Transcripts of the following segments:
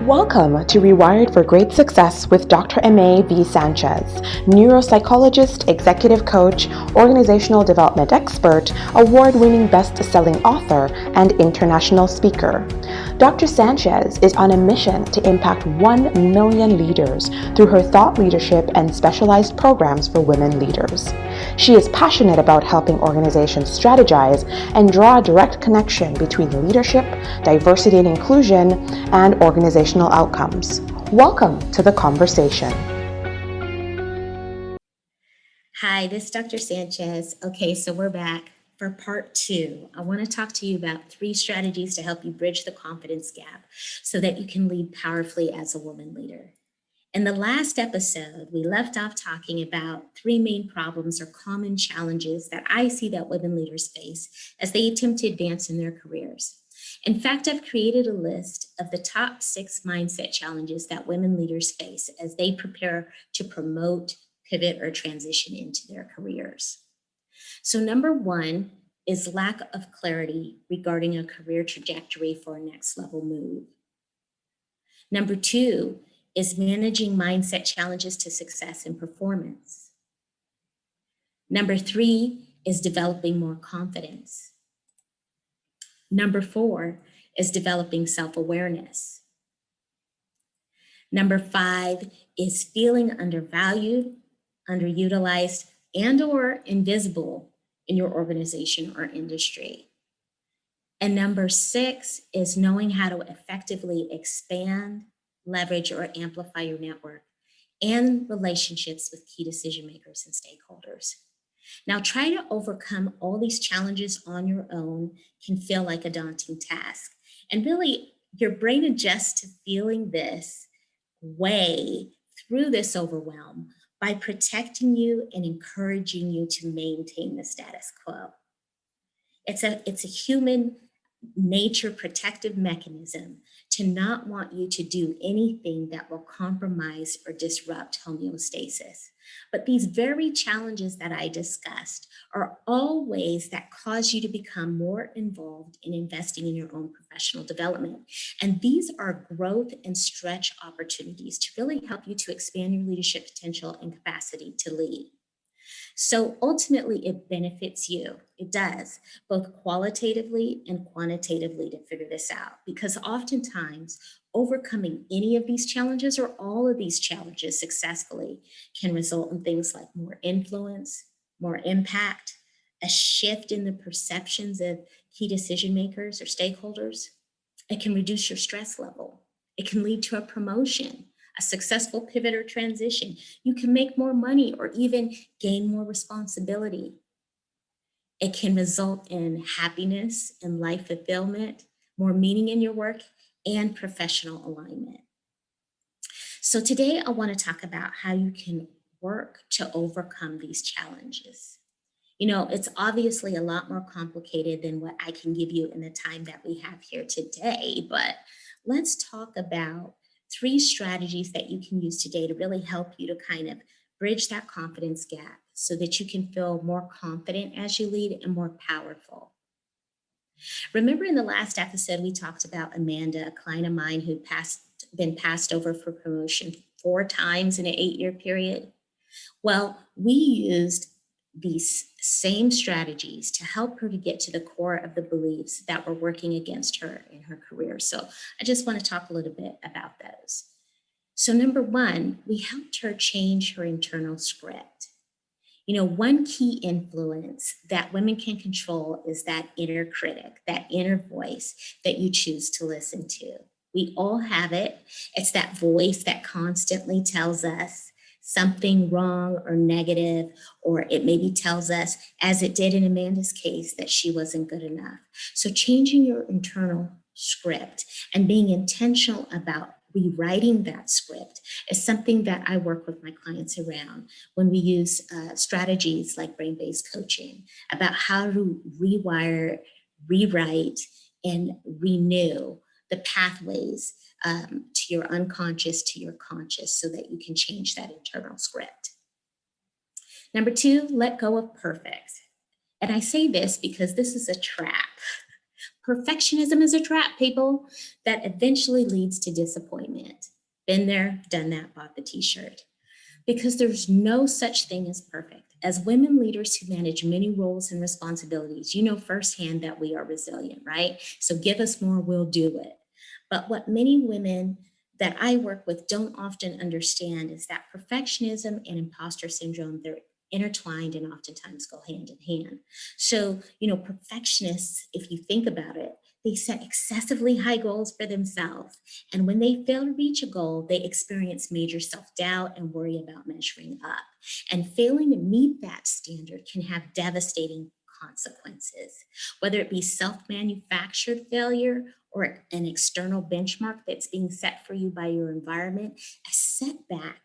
Welcome to Rewired for Great Success with Dr. Aimee Sanchez, neuropsychologist, executive coach, organizational development expert, award-winning best-selling author, and international speaker. Dr. Sanchez is on a mission to impact 1 million leaders through her thought leadership and specialized programs for women leaders. She is passionate about helping organizations strategize and draw a direct connection between leadership, diversity and inclusion, and organizational outcomes. Welcome to the conversation. Hi, this is Dr. Sanchez. Okay, so we're back for part 2. I want to talk to you about 3 strategies to help you bridge the confidence gap so that you can lead powerfully as a woman leader. In the last episode, we left off talking about 3 main problems or common challenges that I see that women leaders face as they attempt to advance in their careers. In fact, I've created a list of the top 6 mindset challenges that women leaders face as they prepare to promote, pivot, or transition into their careers. So number 1 is lack of clarity regarding a career trajectory for a next level move. Number 2 is managing mindset challenges to success and performance. Number 3 is developing more confidence. Number 4 is developing self-awareness. Number 5 is feeling undervalued, underutilized, and/or invisible in your organization or industry. And number 6 is knowing how to effectively expand, leverage, or amplify your network and relationships with key decision makers and stakeholders. Now, trying to overcome all these challenges on your own can feel like a daunting task. And really, your brain adjusts to feeling this way through this overwhelm by protecting you and encouraging you to maintain the status quo. It's a human nature protective mechanism to not want you to do anything that will compromise or disrupt homeostasis. But these very challenges that I discussed are all ways that cause you to become more involved in investing in your own professional development. And these are growth and stretch opportunities to really help you to expand your leadership potential and capacity to lead. So ultimately, it benefits you. It does, both qualitatively and quantitatively, to figure this out. Because oftentimes, overcoming any of these challenges or all of these challenges successfully can result in things like more influence, more impact, a shift in the perceptions of key decision makers or stakeholders. It can reduce your stress level. It can lead to a promotion, a successful pivot or transition. You can make more money or even gain more responsibility. It can result in happiness and life fulfillment, more meaning in your work, and professional alignment. So today I want to talk about how you can work to overcome these challenges. You know, it's obviously a lot more complicated than what I can give you in the time that we have here today, but let's talk about 3 strategies that you can use today to really help you to kind of bridge that confidence gap so that you can feel more confident as you lead and more powerful. Remember in the last episode, we talked about Amanda, a client of mine who'd been passed over for promotion 4 times in an 8-year period? Well, we used these same strategies to help her to get to the core of the beliefs that were working against her in her career. So I just want to talk a little bit about those. So number 1, we helped her change her internal script. You know, one key influence that women can control is that inner critic, that inner voice that you choose to listen to. We all have it. It's that voice that constantly tells us something wrong or negative, or it maybe tells us, as it did in Amanda's case, that she wasn't good enough. So changing your internal script and being intentional about rewriting that script is something that I work with my clients around when we use strategies like brain-based coaching about how to rewire, rewrite, and renew the pathways to your unconscious, to your conscious, so that you can change that internal script. Number 2, let go of perfect. And I say this because this is a trap. Perfectionism is a trap, people, that eventually leads to disappointment. Been there, done that, bought the t-shirt. Because there's no such thing as perfect. As women leaders who manage many roles and responsibilities, you know firsthand that we are resilient, right? So give us more, we'll do it. But what many women that I work with don't often understand is that perfectionism and imposter syndrome, they're intertwined and oftentimes go hand in hand. So, perfectionists, if you think about it, they set excessively high goals for themselves. And when they fail to reach a goal, they experience major self doubt and worry about measuring up. And failing to meet that standard can have devastating consequences, whether it be self manufactured failure or an external benchmark that's being set for you by your environment. A setback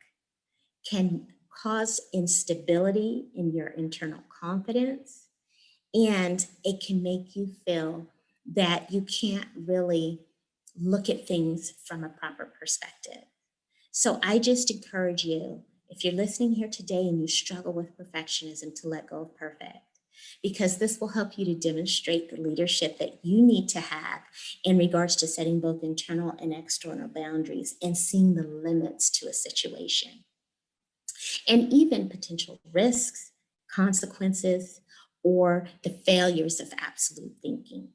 can cause instability in your internal confidence, and it can make you feel that you can't really look at things from a proper perspective. So I just encourage you, if you're listening here today and you struggle with perfectionism, to let go of perfect, because this will help you to demonstrate the leadership that you need to have in regards to setting both internal and external boundaries and seeing the limits to a situation and even potential risks, consequences, or the failures of absolute thinking.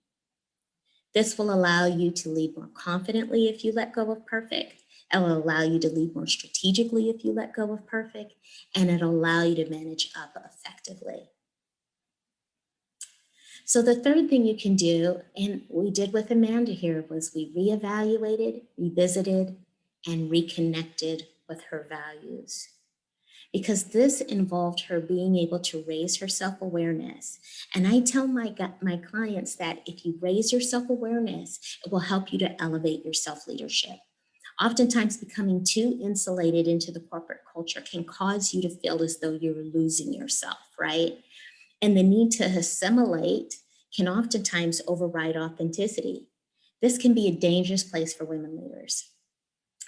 This will allow you to lead more confidently if you let go of perfect. It will allow you to lead more strategically if you let go of perfect, and it'll allow you to manage up effectively. So the third thing you can do, and we did with Amanda here, was we reevaluated, revisited, and reconnected with her values, because this involved her being able to raise her self-awareness. And I tell my clients that if you raise your self-awareness, it will help you to elevate your self-leadership. Oftentimes, becoming too insulated into the corporate culture can cause you to feel as though you're losing yourself, right? And the need to assimilate can oftentimes override authenticity. This can be a dangerous place for women leaders.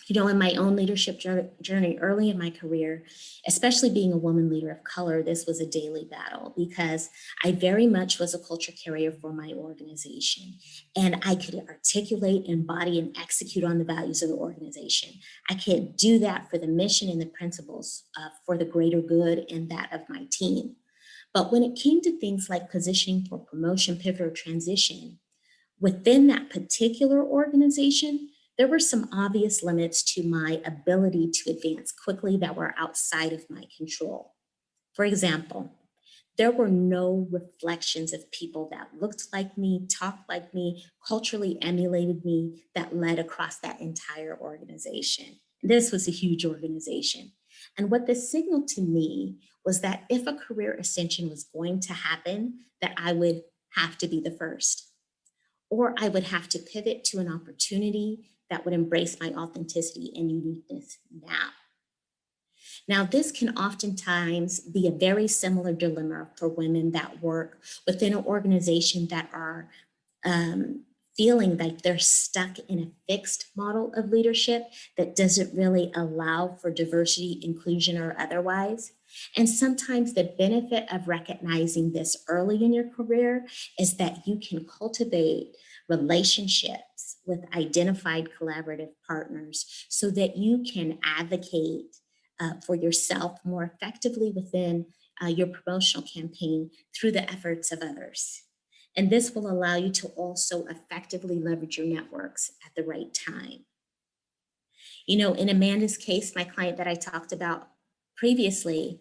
In my own leadership journey early in my career, especially being a woman leader of color, this was a daily battle because I very much was a culture carrier for my organization. And I could articulate, embody, and execute on the values of the organization. I could do that for the mission and the principles for the greater good and that of my team. But when it came to things like positioning for promotion, pivot, or transition, within that particular organization, there were some obvious limits to my ability to advance quickly that were outside of my control. For example, there were no reflections of people that looked like me, talked like me, culturally emulated me that led across that entire organization. This was a huge organization. And what this signaled to me was that if a career ascension was going to happen, that I would have to be the first, or I would have to pivot to an opportunity that would embrace my authenticity and uniqueness now. Now, this can oftentimes be a very similar dilemma for women that work within an organization that are feeling like they're stuck in a fixed model of leadership that doesn't really allow for diversity, inclusion, or otherwise. And sometimes the benefit of recognizing this early in your career is that you can cultivate relationships with identified collaborative partners so that you can advocate for yourself more effectively within your promotional campaign through the efforts of others. And this will allow you to also effectively leverage your networks at the right time. In Amanda's case, my client that I talked about previously,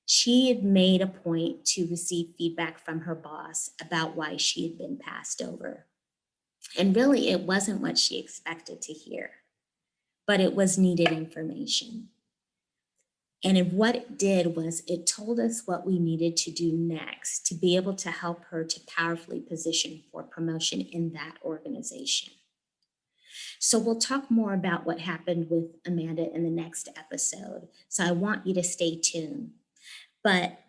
she had made a point to receive feedback from her boss about why she had been passed over. And really, it wasn't what she expected to hear, but it was needed information. And what it did was it told us what we needed to do next to be able to help her to powerfully position for promotion in that organization. So we'll talk more about what happened with Amanda in the next episode. So I want you to stay tuned. But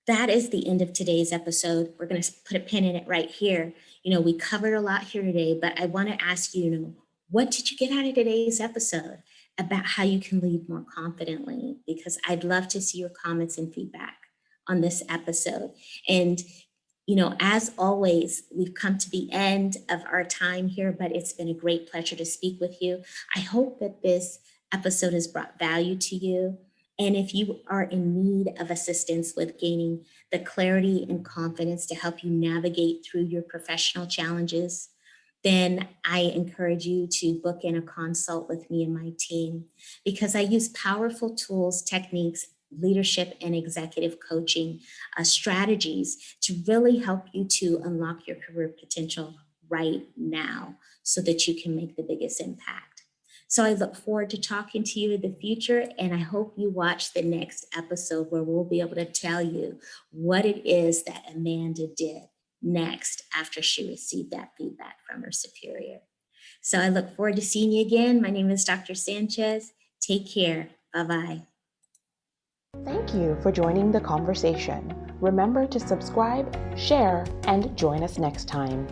that is the end of today's episode. We're going to put a pin in it right here. We covered a lot here today, but I want to ask you, what did you get out of today's episode about how you can lead more confidently? Because I'd love to see your comments and feedback on this episode. And As always, we've come to the end of our time here, but it's been a great pleasure to speak with you. I hope that this episode has brought value to you. And if you are in need of assistance with gaining the clarity and confidence to help you navigate through your professional challenges, then I encourage you to book in a consult with me and my team, because I use powerful tools, techniques, leadership, and executive coaching strategies to really help you to unlock your career potential right now so that you can make the biggest impact. So I look forward to talking to you in the future, and I hope you watch the next episode where we'll be able to tell you what it is that Amanda did next after she received that feedback from her superior. So I look forward to seeing you again. My name is Dr. Sanchez. Take care. Bye-bye. Thank you for joining the conversation. Remember to subscribe, share, and join us next time.